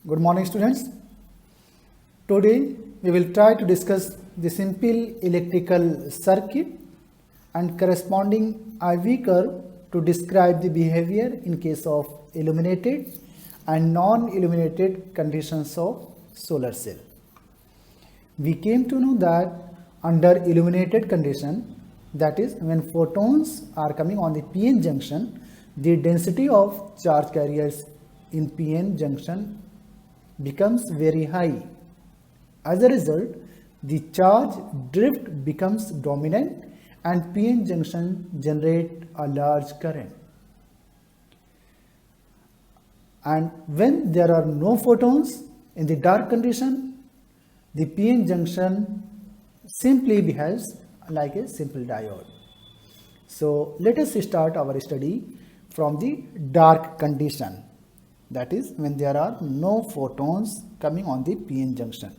Good morning, students. Today we will try to discuss the simple electrical circuit and corresponding IV curve to describe the behavior in case of illuminated and non-illuminated conditions of solar cell. We came to know that under illuminated condition, that is when photons are coming on the PN junction, the density of charge carriers in PN junction becomes very high. As a result, the charge drift becomes dominant and PN junction generate a large current. And when there are no photons in the dark condition, the PN junction simply behaves like a simple diode. So let us start our study from the dark condition, that is when there are no photons coming on the PN junction.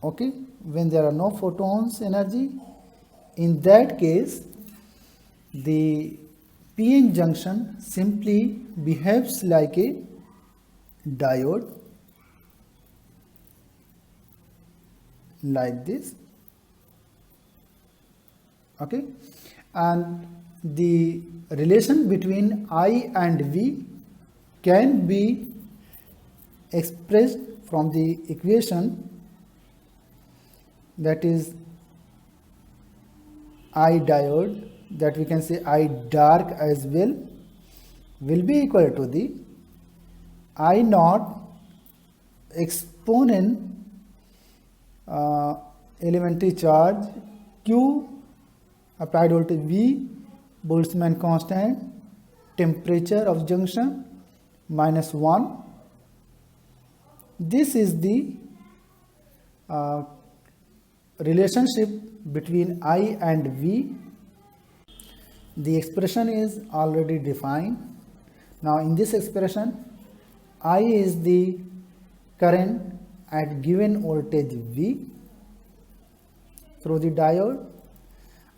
Okay, when there are no photons energy, in that case the PN junction simply behaves like a diode, like this. Okay, and the relation between I and V can be expressed from the equation, that is I diode, that we can say I dark as well, will be equal to the I naught exponent elementary charge Q applied voltage V, Boltzmann constant, temperature of junction -1. This is the relationship between I and V. The expression is already defined. Now in this expression, I is the current at given voltage V through the diode.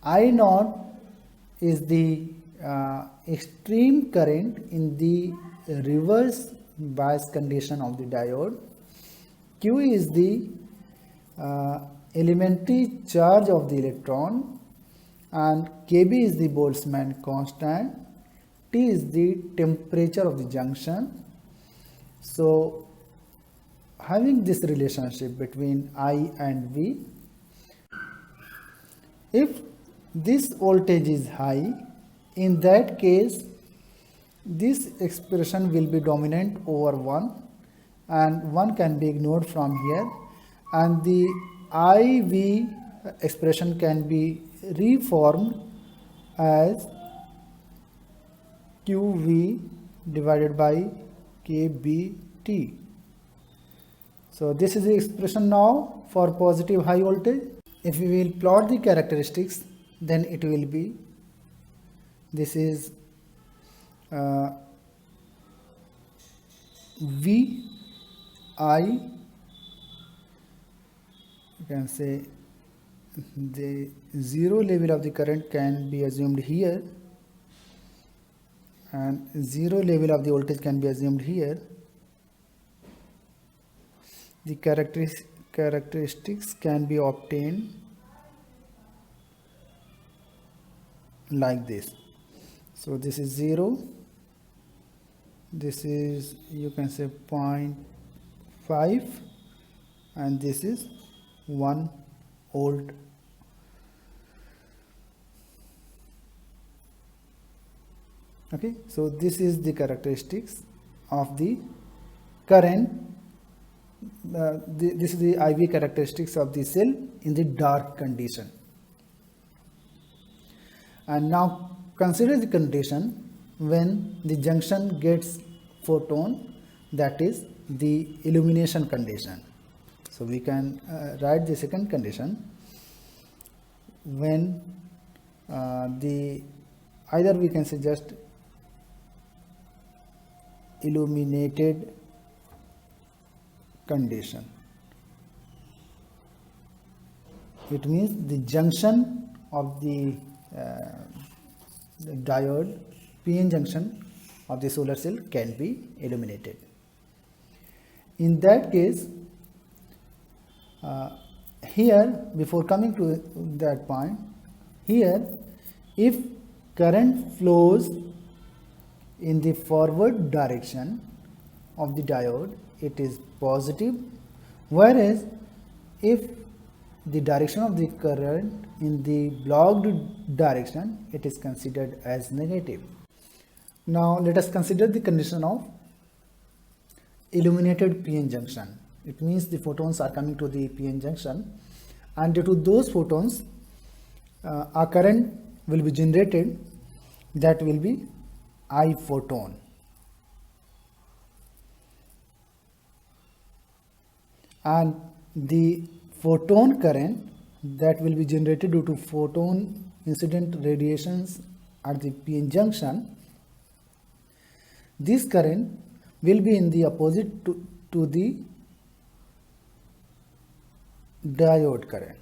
I naught is the extreme current in the reverse bias condition of the diode. Q is the elementary charge of the electron, and Kb is the Boltzmann constant, T is the temperature of the junction. So having this relationship between I and V, if this voltage is high, in that case this expression will be dominant over 1 and 1 can be ignored from here, and the IV expression can be reformed as QV divided by KBT. So this is the expression now for positive high voltage. If we will plot the characteristics, then it will be, this is V I, you can say the zero level of the current can be assumed here and zero level of the voltage can be assumed here. The characteristics can be obtained like this. So this is 0, this is, you can say, 0.5, and this is 1 volt. Okay, so this is the characteristics of the current. This is the IV characteristics of the cell in the dark condition. And now consider the condition when the junction gets photon, that is the illumination condition. So we can write the second condition when either we can say just illuminated condition. it means the junction of the diode, PN junction of the solar cell can be illuminated. In that case, here, before coming to that point, here if current flows in the forward direction of the diode, it is positive, whereas if the direction of the current in the blocked direction, it is considered as negative. Now let us consider the condition of illuminated PN junction. It means the photons are coming to the PN junction, and due to those photons a current will be generated, that will be I photon. And the photon current that will be generated due to photon incident radiations at the PN junction, this current will be in the opposite to the diode current.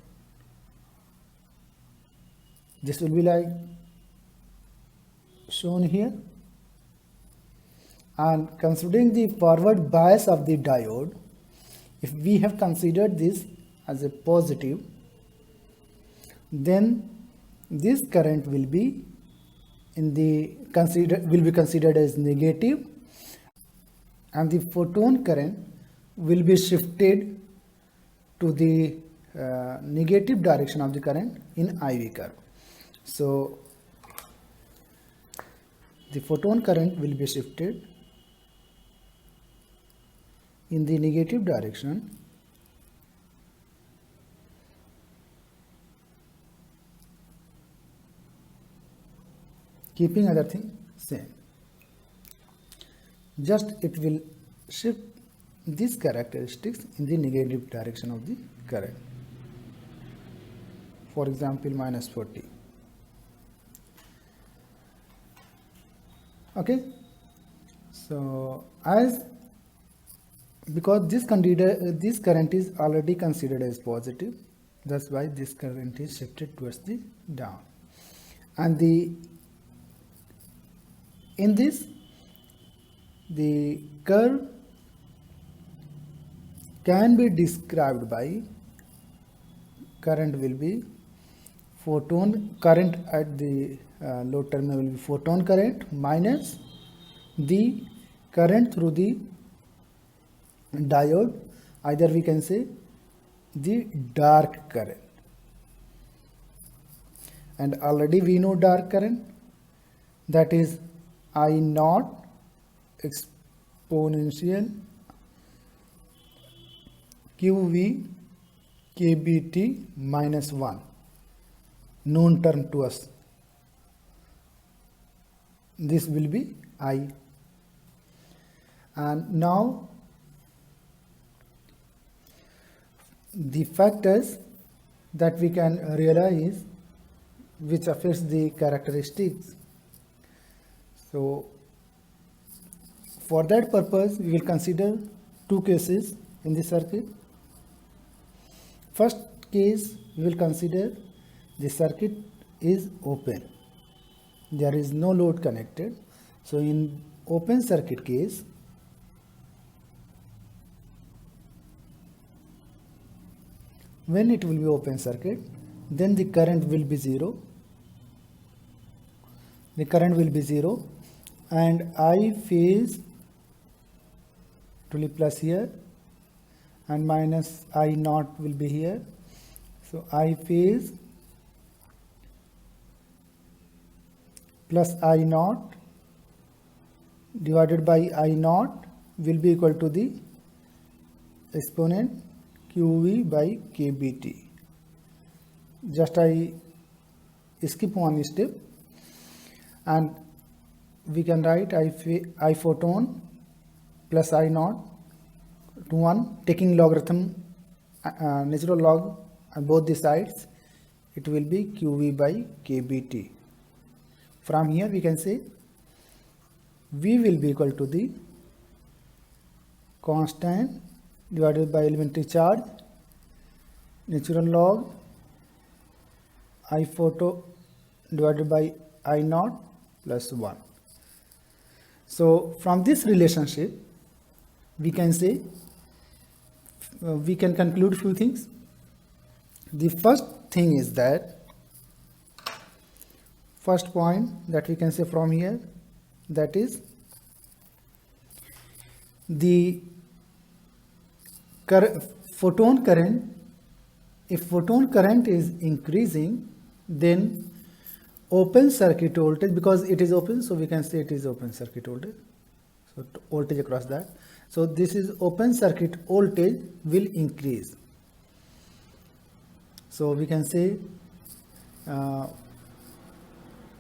This will be like shown here. And considering the forward bias of the diode, if we have considered this as a positive, then this current will be considered as negative, and the photon current will be shifted to the negative direction of the current in IV curve. So the photon current will be shifted in the negative direction, keeping other thing same. Just it will shift these characteristics in the negative direction of the current. For example, minus 40. Okay. So because this current is already considered as positive, that's why this current is shifted towards the down. And in this, the curve can be described by current will be photon current at the load terminal will be photon current minus the current through the diode, either we can say the dark current. And already we know dark current, that is I naught exponential QV kBT minus 1, known term to us. This will be I. And now the factors that we can realize which affects the characteristics. So for that purpose we will consider two cases in the circuit. First case, we will consider the circuit is open, there is no load connected. So in open circuit case, when it will be open circuit, then the current will be zero. The current will be zero, and I phase will be plus here, and minus I naught will be here. So I phase plus I naught divided by I naught will be equal to the exponent QV by kBT. Just I skip one step, and we can write I photon plus I naught to 1, taking logarithm natural log on both the sides, it will be QV by kBT. From here we can say V will be equal to the constant divided by elementary charge natural log I photo divided by I naught plus 1. So from this relationship we can say we can conclude few things. The first thing is that first point that we can say from here, that is the photon current. If photon current is increasing, then open circuit voltage, because it is open, so we can say it is open circuit voltage, so voltage across that. So this is open circuit voltage will increase. So we can say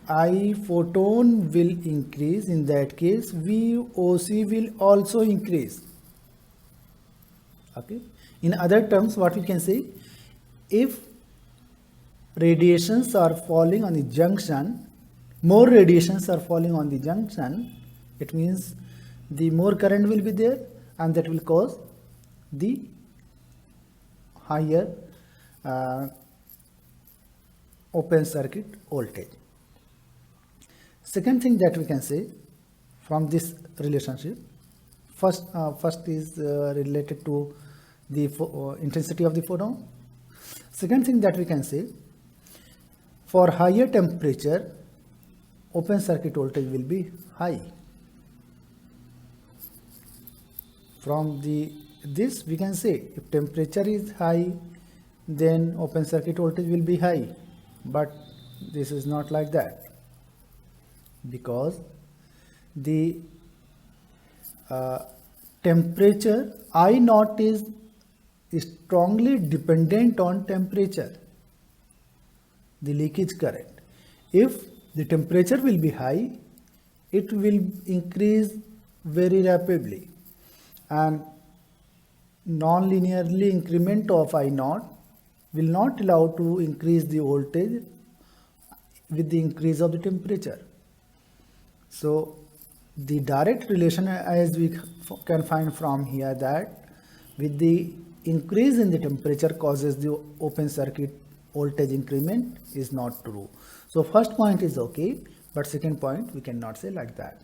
I photon will increase. In that case, VOC will also increase. Okay. In other terms, what we can say, if radiations are falling on the junction, more radiations are falling on the junction, it means the more current will be there, and that will cause the higher open circuit voltage. Second thing that we can say from this relationship, first is related to the intensity of the photon. Second thing that we can say, for higher temperature, open circuit voltage will be high. From this we can say, if temperature is high, then open circuit voltage will be high. But this is not like that, because the temperature I naught is strongly dependent on temperature, the leakage current. If the temperature will be high, it will increase very rapidly, and non-linearly increment of I naught will not allow to increase the voltage with the increase of the temperature. So the direct relation, as we can find from here, that with the increase in the temperature causes the open circuit voltage increment is not true. So first point is okay, but second point we cannot say like that.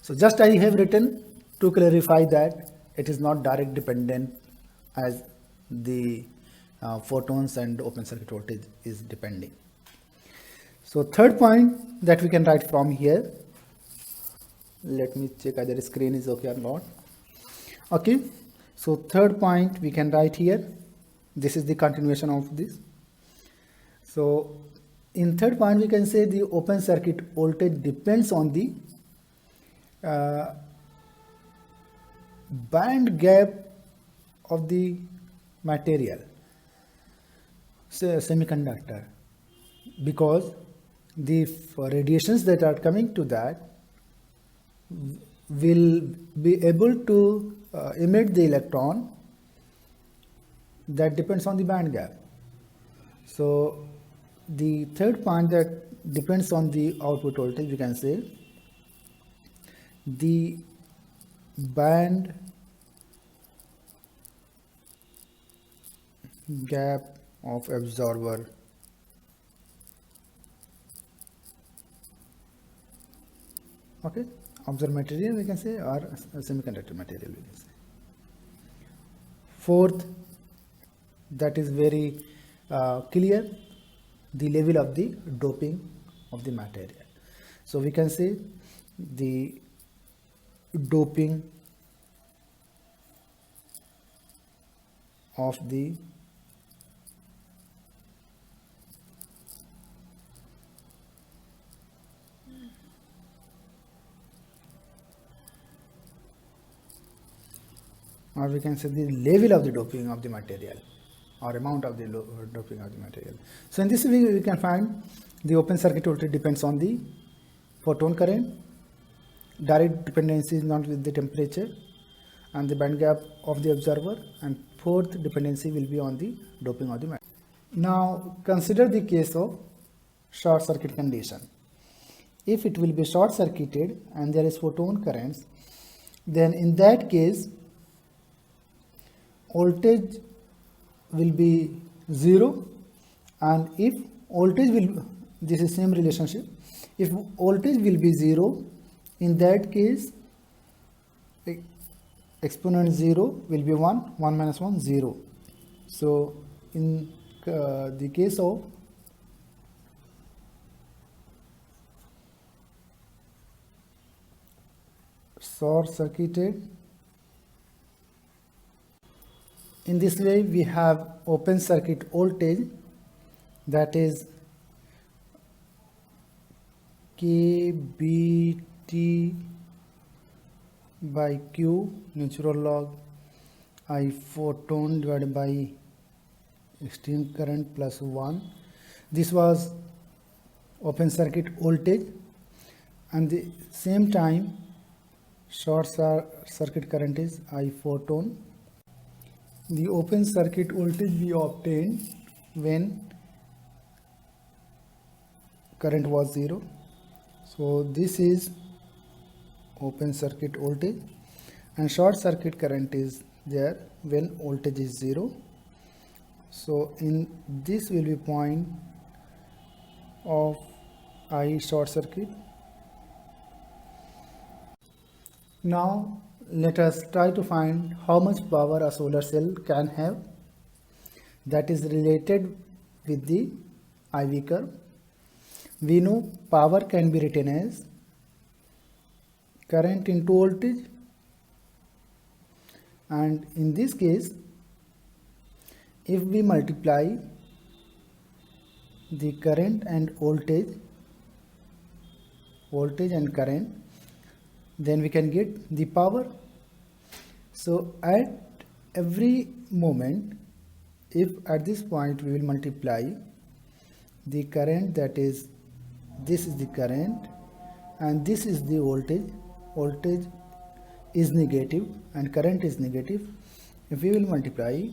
So just I have written to clarify that it is not direct dependent as the photons and open circuit voltage is depending. So third point that we can write from here, let me check either screen is okay or not. Okay, so third point we can write here, this is the continuation of this. So in third point we can say the open circuit voltage depends on the band gap of the material, say semiconductor, because the radiations that are coming to that will be able to emit the electron. That depends on the band gap. So the third point that depends on the output voltage, we can say the band gap of absorber observed material we can say, or semiconductor material we can say. Fourth, that is very clear, the level of the doping of the material. So we can say the doping of the or we can say the level of the doping of the material or amount of the doping of the material. So in this way we can find the open circuit voltage depends on the photon current, direct dependency is not with the temperature, and the band gap of the observer, and fourth dependency will be on the doping of the material. Now consider the case of short circuit condition. If it will be short circuited and there is photon currents, then in that case voltage will be 0 and if voltage will, this is same relationship, if voltage will be 0, in that case exponent 0 will be 1, 1 minus 1 0. So in the case of short circuited, in this way we have open circuit voltage, that is kBT by Q natural log I photon divided by extreme current plus 1. This was open circuit voltage, and the same time short circuit current is I photon. The open circuit voltage we obtained when current was 0. So this is open circuit voltage, and short circuit current is there when voltage is 0. So in this will be point of I short circuit. Now let us try to find how much power a solar cell can have, that is related with the IV curve. We know power can be written as current into voltage, and in this case if we multiply the current and voltage and current, then we can get the power. So at every moment, if at this point we will multiply the current, that is this is the current and this is the voltage is negative and current is negative, if we will multiply,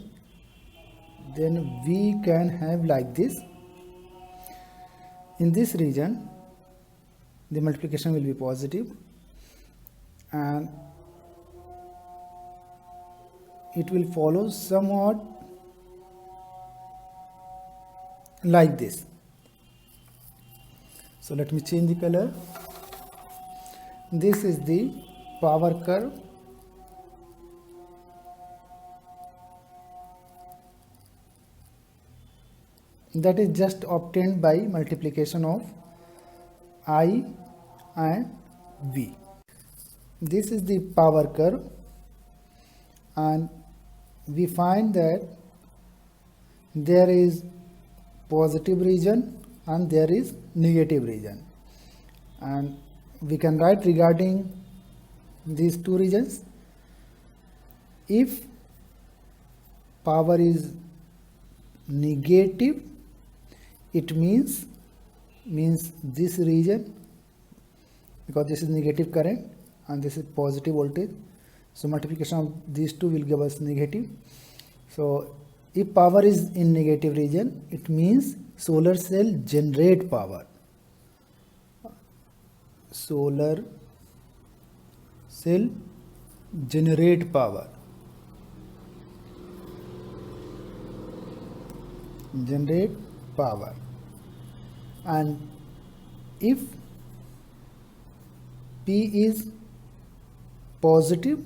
then we can have like this. In this region the multiplication will be positive and it will follow somewhat like this. So let me change the color. This is the power curve. That is just obtained by multiplication of I and V. This is the power curve, and we find that there is positive region and there is negative region, and we can write regarding these two regions. If power is negative, it means this region, because this is negative current and this is positive voltage, so multiplication of these two will give us negative. So if power is in negative region, it means solar cell generate power. Solar cell generate power. Generate power. And if P is positive,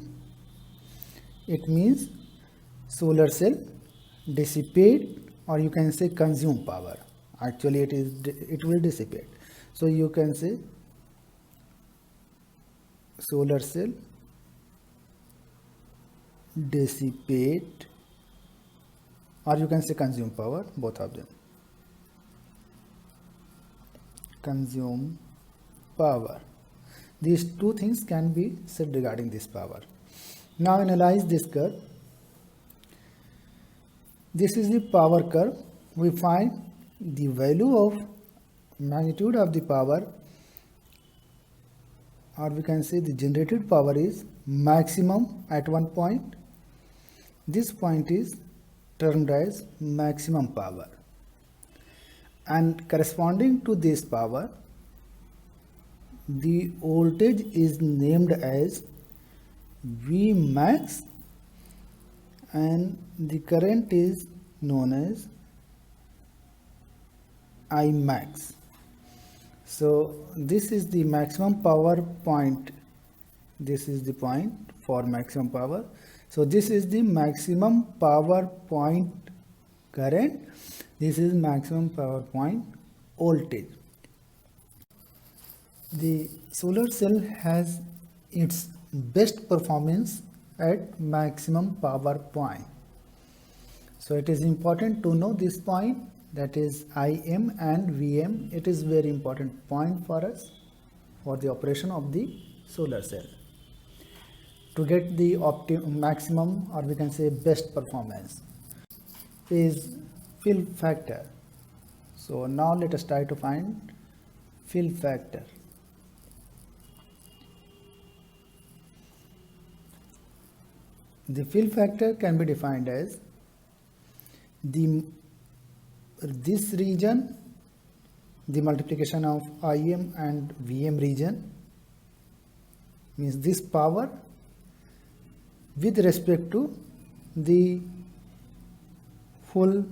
it means solar cell dissipate, or you can say consume power. Actually it will dissipate, so you can say solar cell dissipate, or you can say consume power, both of them. Consume power. These two things can be said regarding this power. Now analyze this curve. This is the power curve. We find the value of magnitude of the power, or we can say the generated power is maximum at one point. This point is termed as maximum power, and corresponding to this power, the voltage is named as V max and the current is known as I max. So this is the maximum power point. This is the point for maximum power. So this is the maximum power point current. This is maximum power point voltage. The solar cell has its best performance at maximum power point. So it is important to know this point, that is Im and Vm. It is very important point for us for the operation of the solar cell to get the maximum, or we can say best performance, is fill factor. So now let us try to find fill factor. The fill factor can be defined as this region, the multiplication of Im and Vm region, means this power with respect to the full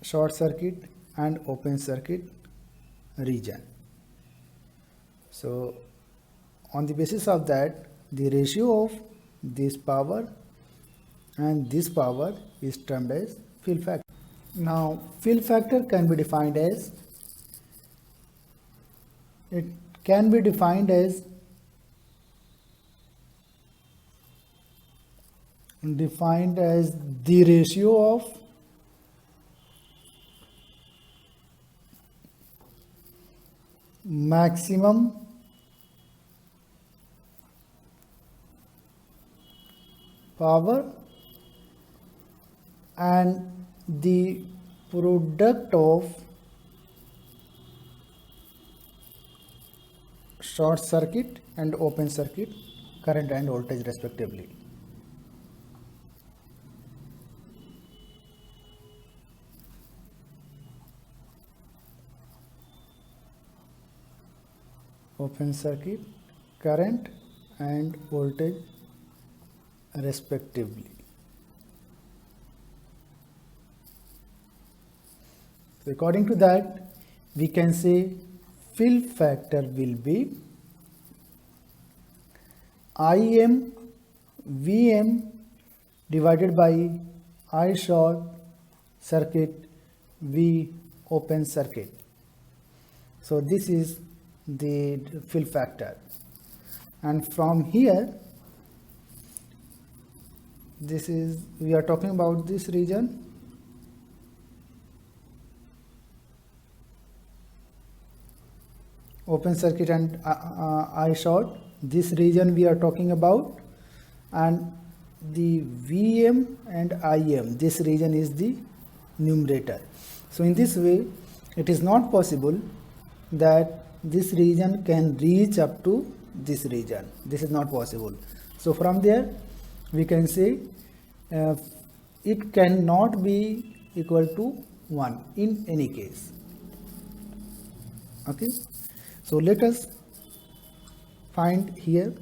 short circuit and open circuit region. So on the basis of that, the ratio of this power and this power is termed as fill factor. Now fill factor can be defined as, the ratio of maximum power and the product of short circuit and open circuit current and voltage respectively. Open circuit current and voltage respectively. So according to that, we can say fill factor will be Im Vm divided by I short circuit V open circuit. So this is the fill factor, and from here we are talking about this region, open circuit and I short, this region we are talking about, and the Vm and Im, this region is the numerator. So in this way it is not possible that this region can reach up to this region. This is not possible. So from there we can say it cannot be equal to 1 in any case. Okay, so let us find here.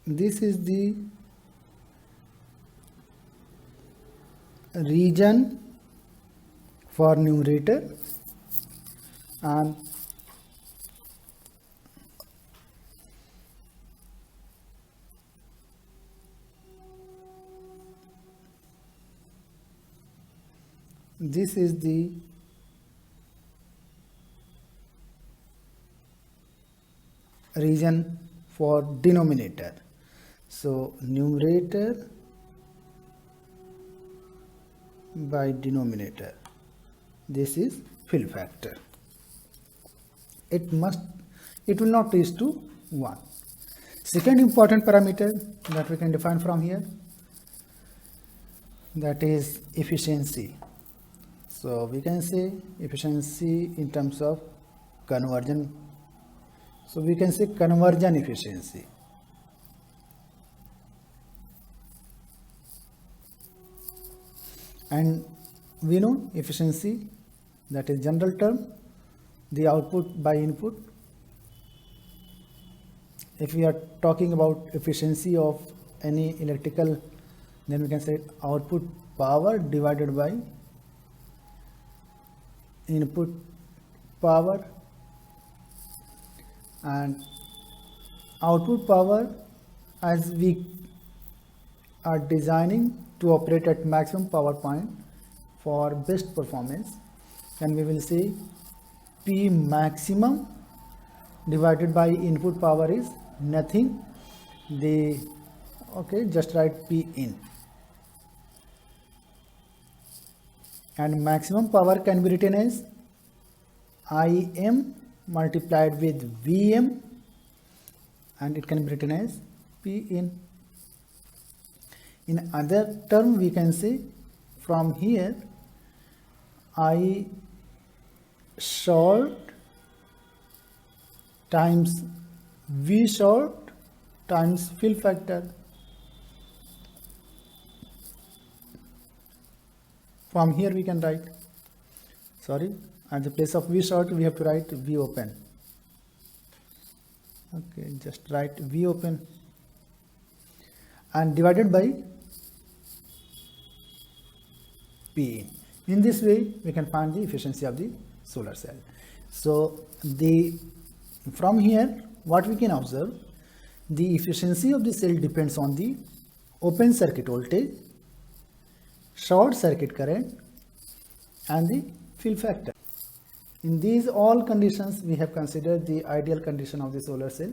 This is the region for numerator, and this is the region for denominator. So numerator by denominator, this is fill factor. It will not reach to 1. Second important parameter that we can define from here, that is efficiency. So we can say efficiency in terms of conversion. So we can say conversion efficiency. And we know efficiency, that is general term, the output by input. If we are talking about efficiency of any electrical Then we can say output power divided by input power, and output power, as we are designing to operate at maximum power point for best performance, and we will say P maximum divided by input power is nothing, just write P in, and maximum power can be written as Im multiplied with Vm, and it can be written as P in. In other term, we can say from here I short times V short times fill factor. From here we can write, at the place of V short we have to write V open. Okay, just write V open and divided by P in. In this way we can find the efficiency of the solar cell. So from here what we can observe, the efficiency of the cell depends on the open circuit voltage, short circuit current, and the fill factor. In these all conditions we have considered the ideal condition of the solar cell.